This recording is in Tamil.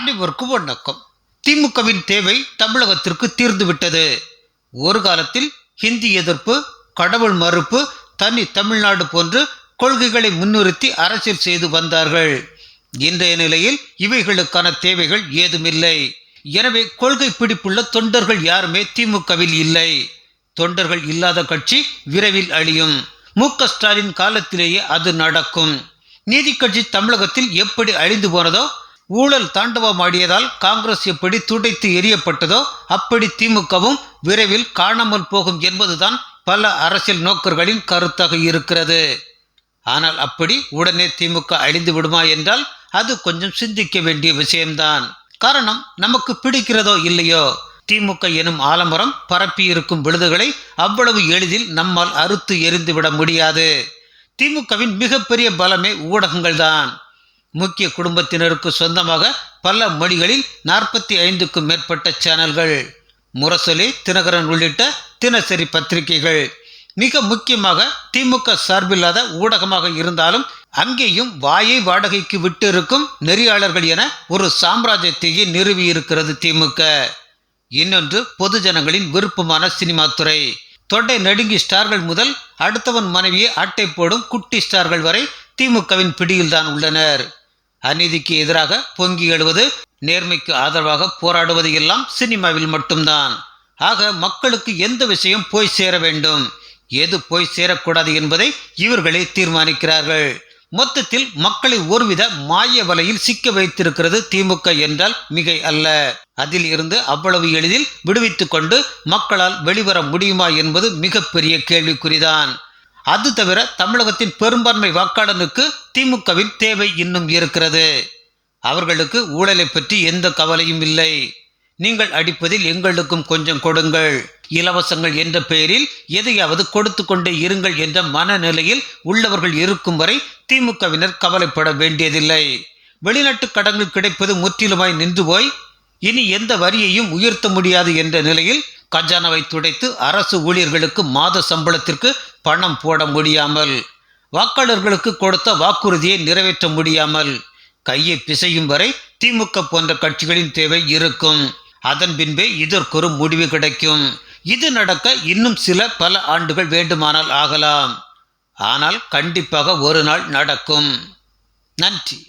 அனைவருக்கும் வணக்கம். திமுகவின் தேவை தமிழகத்திற்கு தீர்ந்துவிட்டது. ஒரு காலத்தில் ஹிந்தி எதிர்ப்பு, கடவுள் மறுப்பு, தனி தமிழ்நாடு போன்று கொள்கைகளை முன்னிறுத்தி அரசியல் செய்து வந்தார்கள். இன்றைய நிலையில் இவைகளுக்கான தேவைகள் ஏதுமில்லை. எனவே கொள்கை பிடிப்புள்ள தொண்டர்கள் யாருமே திமுகவில் இல்லை. தொண்டர்கள் இல்லாத கட்சி விரைவில் அழியும். மு.க. ஸ்டாலின் காலத்திலேயே அது நடக்கும். நீதி கட்சி தமிழகத்தில் எப்படி அழிந்து போனதோ, ஊழல் தாண்டவமாடியதால் காங்கிரஸ் எப்படி துடைத்து எரியப்பட்டதோ, அப்படி திமுகவும் விரைவில் காணாமல் போகும் என்பதுதான் பல அரசியல் நோக்கர்களின் கருத்தாக இருக்கிறது. ஆனால் அப்படி உடனே திமுக அழிந்து விடுமா என்றால் அது கொஞ்சம் சிந்திக்க வேண்டிய விஷயம்தான். காரணம், நமக்கு பிடிக்கிறதோ இல்லையோ, திமுக எனும் ஆலமரம் பரப்பி இருக்கும் விழுதுகளை அவ்வளவு எளிதில் நம்மால் அறுத்து எரிந்துவிட முடியாது. திமுகவின் மிகப்பெரிய பலமே ஊடகங்கள் தான். முக்கிய குடும்பத்தினருக்கு சொந்தமாக பல மொழிகளில் 45க்கும் மேற்பட்ட சேனல்கள், முரசொலி, தினகரன் உள்ளிட்ட தினசரி பத்திரிகைகள். மிக முக்கியமாக திமுக சார்பில்லாத ஊடகமாக இருந்தாலும் அங்கேயும் வாயை வாடகைக்கு விட்டு இருக்கும் நெறியாளர்கள் என ஒரு சாம்ராஜ்யத்தையே நிறுவி இருக்கிறது திமுக. இன்னொன்று பொதுஜனங்களின் விருப்பமான சினிமா துறை. தொண்டை நடுங்கி ஸ்டார்கள் முதல் அடுத்தவன் மனைவியை அட்டை போடும் குட்டி ஸ்டார்கள் வரை திமுகவின் பிடியில்தான் உள்ளனர். அநீதிக்கு எதிராக பொங்கி எழுவது, நேர்மைக்கு ஆதரவாக போராடுவது எல்லாம் சினிமாவில் மட்டும்தான். ஆக மக்களுக்கு எந்த விஷயம் போய் சேர வேண்டும், எது போய் சேரக்கூடாது என்பதை இவர்களே தீர்மானிக்கிறார்கள். மொத்தத்தில் மக்களை ஒருவித மாய வலையில் சிக்க வைத்திருக்கிறது திமுக என்றால் மிகை அல்ல. அதில் இருந்து அவ்வளவு எளிதில் விடுவித்துக் கொண்டு மக்களால் வெளிவர முடியுமா என்பது மிகப்பெரிய கேள்விக்குறிதான். அது தவிர தமிழகத்தின் பெரும்பான்மை வாக்காளனுக்கு திமுகவின் தேவை இன்னும் இருக்கிறது. அவர்களுக்கு ஊழலை பற்றி எந்த கவலையும் இல்லை. நீங்கள் அடிப்பதில் எங்களுக்கும் கொஞ்சம் கொடுங்கள், இலவசங்கள் என்ற பெயரில் எதையாவது கொடுத்து கொண்டே இருங்கள் என்ற மனநிலையில் உள்ளவர்கள் இருக்கும் வரை திமுகவினர் கவலைப்பட வேண்டியதில்லை. வெளிநாட்டு கடன்கள் கிடைப்பது முற்றிலுமாய் நின்று போய் இனி எந்த வரியையும் உயர்த்த முடியாது என்ற நிலையில் கஜானாவை துடைத்து அரசு ஊழியர்களுக்கு மாத சம்பளத்திற்கு பணம் போட முடியாமல், வாக்காளர்களுக்கு கொடுத்த வாக்குறுதியை நிறைவேற்ற முடியாமல் கையை பிசையும் வரை திமுக போன்ற கட்சிகளின் தேவை இருக்கும். அதன் பின்பே இதற்கொரு முடிவு கிடைக்கும். இது நடக்க இன்னும் பல ஆண்டுகள் வேண்டுமானால் ஆகலாம். ஆனால் கண்டிப்பாக ஒரு நாள் நடக்கும். நன்றி.